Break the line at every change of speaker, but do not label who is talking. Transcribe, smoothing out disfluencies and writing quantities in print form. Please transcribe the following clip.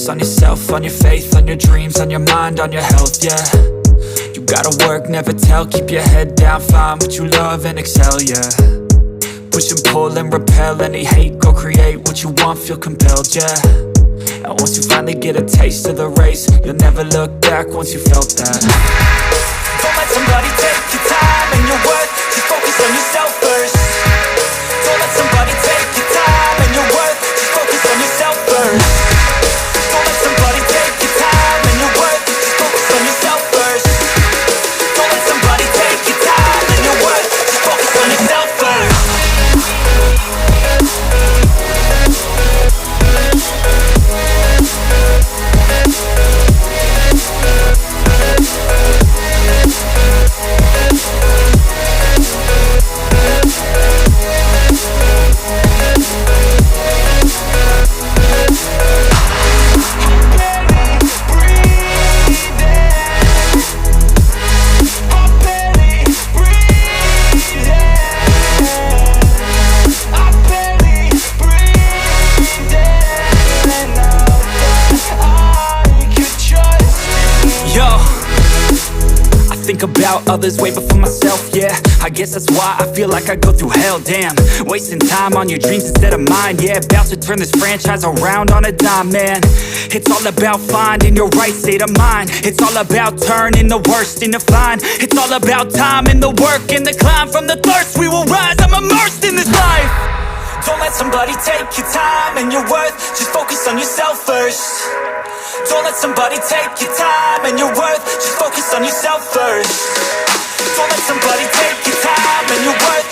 focus on yourself, on your faith, on your dreams, on your mind, on your health, yeah. You gotta work, never tell, keep your head down, find what you love and excel, yeah. Push and pull and repel any hate, go create what you want, feel compelled, yeah. And once you finally get a taste of the race, you'll never look back once you felt that. Don't let somebody take your time and your worth, just focus on yourself first. Don't let somebody take your time and your worth, just focus on yourself first. Don't let somebody take your time and your worth, just focus on yourself first. Don't let somebody take your time and your worth, just focus on yourself first. Think about others way before myself, yeah. I guess that's why I feel like I go through hell, damn. Wasting time on your dreams instead of mine, yeah. About to turn this franchise around on a dime, man. It's all about finding your right state of mind. It's all about turning the worst into fine. It's all about time and the work and the climb. From the thirst we will rise, I'm immersed in this life. Don't let somebody take your time and your worth, just focus on yourself first. Don't let somebody take your time and your worth, just focus on yourself first. Don't let somebody take your time and your worth,